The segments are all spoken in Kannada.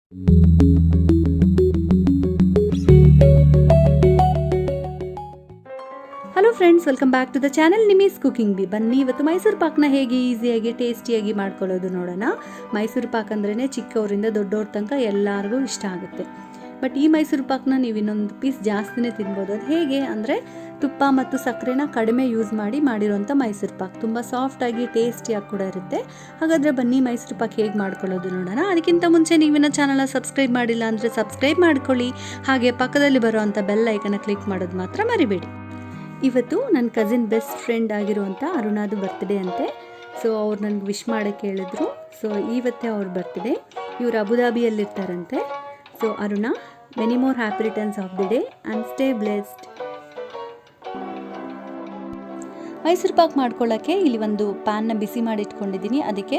Hello friends, welcome back to the channel Nimi's cooking B. ಬನ್ನಿ ಇವತ್ತು ಮೈಸೂರು ಪಾಕ್ನ ಹೇಗೆ ಈಸಿಯಾಗಿ ಟೇಸ್ಟಿಯಾಗಿ ಮಾಡ್ಕೊಳ್ಳೋದು ನೋಡೋಣ. ಮೈಸೂರು ಪಾಕ್ ಅಂದ್ರೇ ಚಿಕ್ಕವರಿಂದ ದೊಡ್ಡವ್ರ ತನಕ ಎಲ್ಲರಿಗೂ ಇಷ್ಟ ಆಗುತ್ತೆ. ಬಟ್ ಈ ಮೈಸೂರು ಪಾಕ್ನ ನೀವು ಇನ್ನೊಂದು ಪೀಸ್ ಜಾಸ್ತಿನೇ ತಿನ್ಬೋದು. ಅದು ಹೇಗೆ ಅಂದರೆ ತುಪ್ಪ ಮತ್ತು ಸಕ್ಕರೆನ ಕಡಿಮೆ ಯೂಸ್ ಮಾಡಿರೋಂಥ ಮೈಸೂರು ಪಾಕ್ ತುಂಬ ಸಾಫ್ಟಾಗಿ ಟೇಸ್ಟಿಯಾಗಿ ಕೂಡ ಇರುತ್ತೆ. ಹಾಗಾದರೆ ಬನ್ನಿ ಮೈಸೂರು ಪಾಕ್ ಹೇಗೆ ಮಾಡ್ಕೊಳ್ಳೋದು ನೋಡೋಣ. ಅದಕ್ಕಿಂತ ಮುಂಚೆ ನೀವಿನ ಚಾನಲ್ನ ಸಬ್ಸ್ಕ್ರೈಬ್ ಮಾಡಿಲ್ಲ ಅಂದರೆ ಸಬ್ಸ್ಕ್ರೈಬ್ ಮಾಡ್ಕೊಳ್ಳಿ. ಹಾಗೆ ಪಕ್ಕದಲ್ಲಿ ಬರೋವಂಥ ಬೆಲ್ ಐಕನ್ನ ಕ್ಲಿಕ್ ಮಾಡೋದು ಮಾತ್ರ ಮರಿಬೇಡಿ. ಇವತ್ತು ನನ್ನ ಕಸಿನ್ ಬೆಸ್ಟ್ ಫ್ರೆಂಡ್ ಆಗಿರುವಂಥ ಅರುಣಾದು ಬರ್ತ್ಡೇ ಅಂತೆ. ಸೊ ಅವ್ರು ನನಗೆ ವಿಶ್ ಮಾಡೋಕ್ಕೆ ಹೇಳಿದ್ರು. ಸೊ ಇವತ್ತೇ ಅವ್ರ ಬರ್ತ್ಡೇ. ಇವರು ಅಬುದಾಬಿಯಲ್ಲಿರ್ತಾರಂತೆ. So Aruna, many more happy returns of the day and stay blessed. Mysuru pak ಮಾಡ್ಕೊಳ್ಳೋಕ್ಕೆ ಇಲ್ಲಿ ಒಂದು ಪ್ಯಾನ್ನ ಬಿಸಿ ಮಾಡಿ ಇಟ್ಕೊಂಡಿದ್ದೀನಿ. ಅದಕ್ಕೆ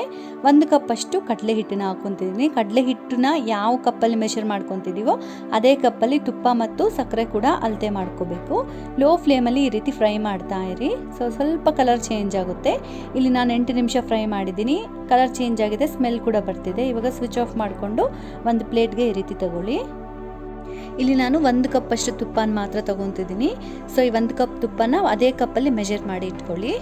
1 ಕಪ್ಪಷ್ಟು ಕಡಲೆ ಹಿಟ್ಟನ್ನು ಹಾಕ್ಕೊತಿದ್ದೀನಿ. ಕಡಲೆ ಹಿಟ್ಟನ್ನ ಯಾವ ಕಪ್ಪಲ್ಲಿ ಮೆಷರ್ ಮಾಡ್ಕೊತಿದ್ದೀವೋ ಅದೇ ಕಪ್ಪಲ್ಲಿ ತುಪ್ಪ ಮತ್ತು ಸಕ್ಕರೆ ಕೂಡ ಅಳತೆ ಮಾಡ್ಕೋಬೇಕು. ಲೋ ಫ್ಲೇಮಲ್ಲಿ ಈ ರೀತಿ ಫ್ರೈ ಮಾಡ್ತಾ ಇರಿ. ಸ್ವಲ್ಪ ಕಲರ್ ಚೇಂಜ್ ಆಗುತ್ತೆ. ಇಲ್ಲಿ ನಾನು 8 ನಿಮಿಷ ಫ್ರೈ ಮಾಡಿದ್ದೀನಿ. ಕಲರ್ ಚೇಂಜ್ ಆಗಿದೆ, ಸ್ಮೆಲ್ ಕೂಡ ಬರ್ತಿದೆ. ಇವಾಗ ಸ್ವಿಚ್ ಆಫ್ ಮಾಡಿಕೊಂಡು ಒಂದು ಪ್ಲೇಟ್ಗೆ ಈ ರೀತಿ ತಗೊಳ್ಳಿ. ಇಲ್ಲಿ ನಾನು 1 ಕಪ್ಪಷ್ಟು ತುಪ್ಪನ ಮಾತ್ರ ತೊಗೊತಿದ್ದೀನಿ. ಸೊ ಈ 1 ಕಪ್ ತುಪ್ಪನ ಅದೇ ಕಪ್ಪಲ್ಲಿ ಮೆಜರ್ ಮಾಡಿ ಇಟ್ಕೊಳ್ಳಿ.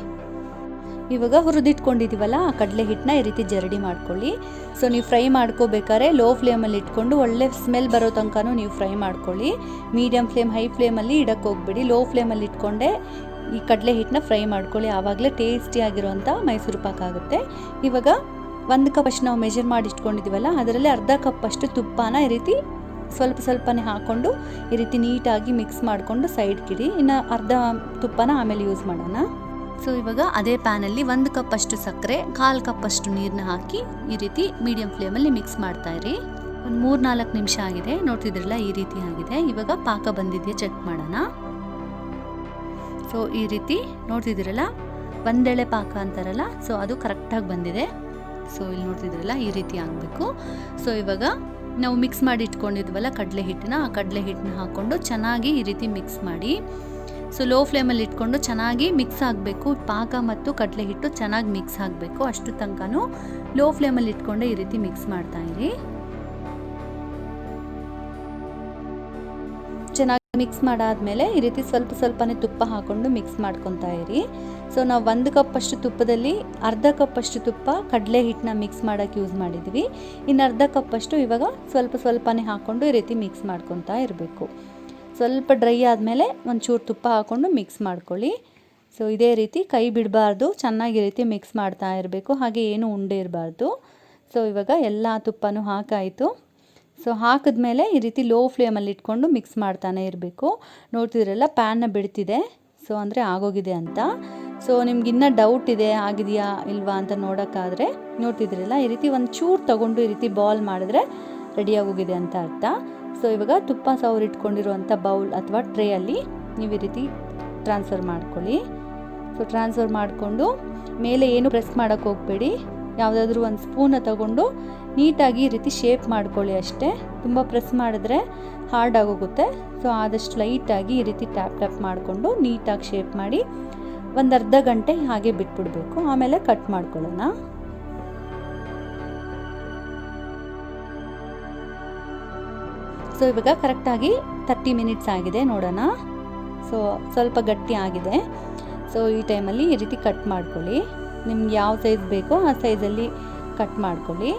ಇವಾಗ ಹುರಿದಿಟ್ಕೊಂಡಿದ್ದೀವಲ್ಲ ಆ ಕಡಲೆ ಹಿಟ್ಟನ್ನ ಈ ರೀತಿ ಜರಡಿ ಮಾಡ್ಕೊಳ್ಳಿ. ಸೊ ನೀವು ಫ್ರೈ ಮಾಡ್ಕೋಬೇಕಾದ್ರೆ ಲೋ ಫ್ಲೇಮಲ್ಲಿ ಇಟ್ಕೊಂಡು ಒಳ್ಳೆ ಸ್ಮೆಲ್ ಬರೋ ತನಕನೂ ನೀವು ಫ್ರೈ ಮಾಡ್ಕೊಳ್ಳಿ. ಮೀಡಿಯಮ್ ಫ್ಲೇಮ್, ಹೈ ಫ್ಲೇಮಲ್ಲಿ ಇಡಕ್ಕೆ ಹೋಗ್ಬೇಡಿ. ಲೋ ಫ್ಲೇಮಲ್ಲಿ ಇಟ್ಕೊಂಡೆ ಈ ಕಡಲೆ ಹಿಟ್ಟನ್ನ ಫ್ರೈ ಮಾಡ್ಕೊಳ್ಳಿ. ಆವಾಗಲೇ ಟೇಸ್ಟಿಯಾಗಿರೋಂಥ ಮೈಸೂರು ಪಾಕ್ ಆಗುತ್ತೆ. ಇವಾಗ 1 ಕಪ್ಪಷ್ಟು ನಾವು ಮೆಜರ್ ಮಾಡಿ ಇಟ್ಕೊಂಡಿದ್ದೀವಲ್ಲ ಅದರಲ್ಲಿ ಅರ್ಧ ಕಪ್ಪಷ್ಟು ತುಪ್ಪನ ಈ ರೀತಿ ಸ್ವಲ್ಪನೇ ಹಾಕ್ಕೊಂಡು ಈ ರೀತಿ ನೀಟಾಗಿ ಮಿಕ್ಸ್ ಮಾಡಿಕೊಂಡು ಸೈಡ್ಗಿಡಿ. ಇನ್ನು ಅರ್ಧ ತುಪ್ಪನ ಆಮೇಲೆ ಯೂಸ್ ಮಾಡೋಣ. ಸೊ ಇವಾಗ ಅದೇ ಪ್ಯಾನಲ್ಲಿ 1 ಕಪ್ಪಷ್ಟು ಸಕ್ಕರೆ, 1/4 ಕಪ್ಪಷ್ಟು ನೀರನ್ನ ಹಾಕಿ ಈ ರೀತಿ ಮೀಡಿಯಂ ಫ್ಲೇಮಲ್ಲಿ ಮಿಕ್ಸ್ ಮಾಡ್ತಾ ಇರಿ. ಒಂದು 3-4 ನಿಮಿಷ ಆಗಿದೆ, ನೋಡ್ತಿದ್ರಲ್ಲ ಈ ರೀತಿ ಆಗಿದೆ. ಇವಾಗ ಪಾಕ ಬಂದಿದೆಯಾ ಚೆಕ್ ಮಾಡೋಣ. ಸೊ ಈ ರೀತಿ ನೋಡ್ತಿದ್ದೀರಲ್ಲ, ಒಂದೆಳೆ ಪಾಕ ಅಂತಾರಲ್ಲ, ಸೊ ಅದು ಕರೆಕ್ಟಾಗಿ ಬಂದಿದೆ. ಸೊ ಇಲ್ಲಿ ನೋಡ್ತಿದ್ರಲ್ಲ ಈ ರೀತಿ ಆಗಬೇಕು. ಸೊ ಇವಾಗ ನಾವು ಮಿಕ್ಸ್ ಮಾಡಿ ಇಟ್ಕೊಂಡಿದ್ವಲ್ಲ ಕಡಲೆ ಹಿಟ್ಟನ್ನ, ಆ ಕಡಲೆ ಹಿಟ್ಟನ್ನ ಹಾಕ್ಕೊಂಡು ಚೆನ್ನಾಗಿ ಈ ರೀತಿ ಮಿಕ್ಸ್ ಮಾಡಿ. ಸೊ ಲೋ ಫ್ಲೇಮಲ್ಲಿ ಇಟ್ಕೊಂಡು ಚೆನ್ನಾಗಿ ಮಿಕ್ಸ್ ಆಗಬೇಕು. ಪಾಕ ಮತ್ತು ಕಡಲೆ ಹಿಟ್ಟು ಚೆನ್ನಾಗಿ ಮಿಕ್ಸ್ ಆಗಬೇಕು. ಅಷ್ಟು ತನಕನೂ ಲೋ ಫ್ಲೇಮಲ್ಲಿ ಇಟ್ಕೊಂಡೆ ಈ ರೀತಿ ಮಿಕ್ಸ್ ಮಾಡ್ತಾ ಇರಿ. ಚೆನ್ನಾಗಿ ಮಿಕ್ಸ್ ಮಾಡಾದ್ಮೇಲೆ ಈ ರೀತಿ ಸ್ವಲ್ಪನೇ ತುಪ್ಪ ಹಾಕ್ಕೊಂಡು ಮಿಕ್ಸ್ ಮಾಡ್ಕೊತಾ ಇರಿ. ಸೊ ನಾವು 1 ಕಪ್ಪಷ್ಟು ತುಪ್ಪದಲ್ಲಿ ಅರ್ಧ ಕಪ್ಪಷ್ಟು ತುಪ್ಪ ಕಡಲೆ ಹಿಟ್ಟನ್ನ ಮಿಕ್ಸ್ ಮಾಡೋಕ್ಕೆ ಯೂಸ್ ಮಾಡಿದ್ವಿ. ಇನ್ನು ಅರ್ಧ ಕಪ್ಪಷ್ಟು ಇವಾಗ ಸ್ವಲ್ಪನೇ ಹಾಕ್ಕೊಂಡು ಈ ರೀತಿ ಮಿಕ್ಸ್ ಮಾಡ್ಕೊತಾ ಇರಬೇಕು. ಸ್ವಲ್ಪ ಡ್ರೈ ಆದಮೇಲೆ ಒಂಚೂರು ತುಪ್ಪ ಹಾಕ್ಕೊಂಡು ಮಿಕ್ಸ್ ಮಾಡ್ಕೊಳ್ಳಿ. ಸೊ ಇದೇ ರೀತಿ ಕೈ ಬಿಡಬಾರ್ದು, ಚೆನ್ನಾಗಿ ಈ ರೀತಿ ಮಿಕ್ಸ್ ಮಾಡ್ತಾ ಇರಬೇಕು. ಹಾಗೆ ಏನು ಉಂಡೆ ಇರಬಾರ್ದು. ಸೊ ಇವಾಗ ಎಲ್ಲ ತುಪ್ಪನೂ ಹಾಕಾಯಿತು. ಸೊ ಹಾಕಿದ್ಮೇಲೆ ಈ ರೀತಿ ಲೋ ಫ್ಲೇಮಲ್ಲಿ ಇಟ್ಕೊಂಡು ಮಿಕ್ಸ್ ಮಾಡ್ತಾನೆ ಇರಬೇಕು. ನೋಡ್ತಿದ್ರಲ್ಲ ಪ್ಯಾನ್ನ ಬಿಡ್ತಿದೆ. ಸೊ ಅಂದರೆ ಆಗೋಗಿದೆ ಅಂತ. ಸೊ ನಿಮ್ಗೆ ಇನ್ನೂ ಡೌಟ್ ಇದೆ ಆಗಿದೆಯಾ ಇಲ್ವಾ ಅಂತ ನೋಡೋಕ್ಕಾದರೆ ನೋಡ್ತಿದ್ರಲ್ಲ ಈ ರೀತಿ ಒಂದು ಚೂರು ತೊಗೊಂಡು ಈ ರೀತಿ ಬಾಲ್ ಮಾಡಿದ್ರೆ ರೆಡಿಯಾಗೋಗಿದೆ ಅಂತ ಅರ್ಥ. ಸೊ ಇವಾಗ ತುಪ್ಪ ಸವರಿಟ್ಕೊಂಡಿರುವಂಥ ಬೌಲ್ ಅಥವಾ ಟ್ರೇಯಲ್ಲಿ ನೀವು ಈ ರೀತಿ ಟ್ರಾನ್ಸ್ಫರ್ ಮಾಡ್ಕೊಳ್ಳಿ. ಸೊ ಟ್ರಾನ್ಸ್ಫರ್ ಮಾಡಿಕೊಂಡು ಮೇಲೆ ಏನು ಪ್ರೆಸ್ ಮಾಡೋಕ್ಕೆ ಹೋಗಬೇಡಿ. ಯಾವುದಾದ್ರೂ ಒಂದು ಸ್ಪೂನ ತಗೊಂಡು ನೀಟಾಗಿ ಈ ರೀತಿ ಶೇಪ್ ಮಾಡ್ಕೊಳ್ಳಿ ಅಷ್ಟೇ. ತುಂಬ ಪ್ರೆಸ್ ಮಾಡಿದ್ರೆ ಹಾರ್ಡ್ ಆಗೋಗುತ್ತೆ. ಸೊ ಆದಷ್ಟು ಲೈಟಾಗಿ ಈ ರೀತಿ ಟ್ಯಾಪ್ ಮಾಡಿಕೊಂಡು ನೀಟಾಗಿ ಶೇಪ್ ಮಾಡಿ ಒಂದು ಅರ್ಧ ಗಂಟೆ ಹಾಗೆ ಬಿಟ್ಬಿಡಬೇಕು. ಆಮೇಲೆ ಕಟ್ ಮಾಡ್ಕೊಳ್ಳೋಣ. ಸೊ ಇವಾಗ ಕರೆಕ್ಟಾಗಿ 30 ಮಿನಿಟ್ಸ್ ಆಗಿದೆ, ನೋಡೋಣ. ಸೊ ಸ್ವಲ್ಪ ಗಟ್ಟಿ ಆಗಿದೆ. ಸೊ ಈ ಟೈಮಲ್ಲಿ ಈ ರೀತಿ ಕಟ್ ಮಾಡ್ಕೊಳ್ಳಿ. ನಿಮ್ಗೆ ಯಾವ ಸೈಜ್ ಬೇಕೋ ಆ ಸೈಜಲ್ಲಿ ಕಟ್ ಮಾಡ್ಕೊಳ್ಳಿ.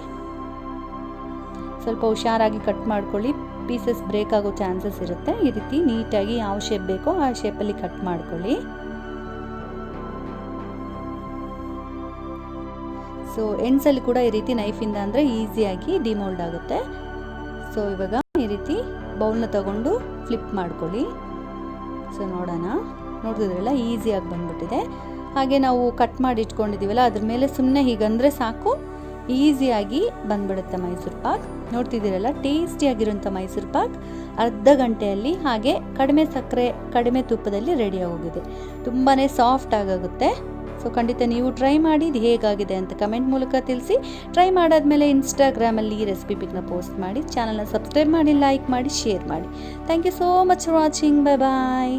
ಸ್ವಲ್ಪ ಹುಷಾರಾಗಿ ಕಟ್ ಮಾಡ್ಕೊಳ್ಳಿ. ಪೀಸಸ್ ಬ್ರೇಕ್ ಆಗೋ ಚಾನ್ಸಸ್ ಇರುತ್ತೆ. ಈ ರೀತಿ ನೀಟಾಗಿ ಯಾವ ಶೇಪ್ ಬೇಕೋ ಆ ಶೇಪಲ್ಲಿ ಕಟ್ ಮಾಡ್ಕೊಳ್ಳಿ. ಸೊ ಎಂಡ್ಸಲ್ಲಿ ಕೂಡ ಈ ರೀತಿ ನೈಫಿಂದ ಅಂದರೆ ಈಸಿಯಾಗಿ ಡಿಮೋಲ್ಡ್ ಆಗುತ್ತೆ. ಸೊ ಇವಾಗ ಈ ರೀತಿ ಬೌಲ್ನ ತಗೊಂಡು ಫ್ಲಿಪ್ ಮಾಡ್ಕೊಳ್ಳಿ. ಸೊ ನೋಡೋಣ, ನೋಡ್ತಿದ್ರಲ್ಲ ಈಸಿಯಾಗಿ ಬಂದ್ಬಿಟ್ಟಿದೆ. ಹಾಗೆ ನಾವು ಕಟ್ ಮಾಡಿ ಇಟ್ಕೊಂಡಿದ್ದೀವಲ್ಲ ಅದ್ರ ಮೇಲೆ ಸುಮ್ಮನೆ ಹೀಗಂದರೆ ಸಾಕು, ಈಸಿಯಾಗಿ ಬಂದ್ಬಿಡುತ್ತೆ ಮೈಸೂರು ಪಾಕ್. ನೋಡ್ತಿದ್ದೀರಲ್ಲ ಟೇಸ್ಟಿಯಾಗಿರೋಂಥ ಮೈಸೂರು ಪಾಕ್ ಅರ್ಧ ಗಂಟೆಯಲ್ಲಿ ಹಾಗೆ ಕಡಿಮೆ ಸಕ್ಕರೆ ಕಡಿಮೆ ತುಪ್ಪದಲ್ಲಿ ರೆಡಿ ಆಗೋಗಿದೆ. ತುಂಬಾ ಸಾಫ್ಟ್ ಆಗುತ್ತೆ. ಸೊ ಖಂಡಿತ ನೀವು ಟ್ರೈ ಮಾಡಿ ಇದು ಹೇಗಾಗಿದೆ ಅಂತ ಕಮೆಂಟ್ ಮೂಲಕ ತಿಳಿಸಿ. ಟ್ರೈ ಮಾಡಾದ್ಮೇಲೆ ಇನ್ಸ್ಟಾಗ್ರಾಮಲ್ಲಿ ಈ ರೆಸಿಪಿ ಪಿಕ್ನ ಪೋಸ್ಟ್ ಮಾಡಿ. ಚಾನಲ್ನ ಸಬ್ಸ್ಕ್ರೈಬ್ ಮಾಡಿ, ಲೈಕ್ ಮಾಡಿ, ಶೇರ್ ಮಾಡಿ. Thank you so much for watching. Bye bye.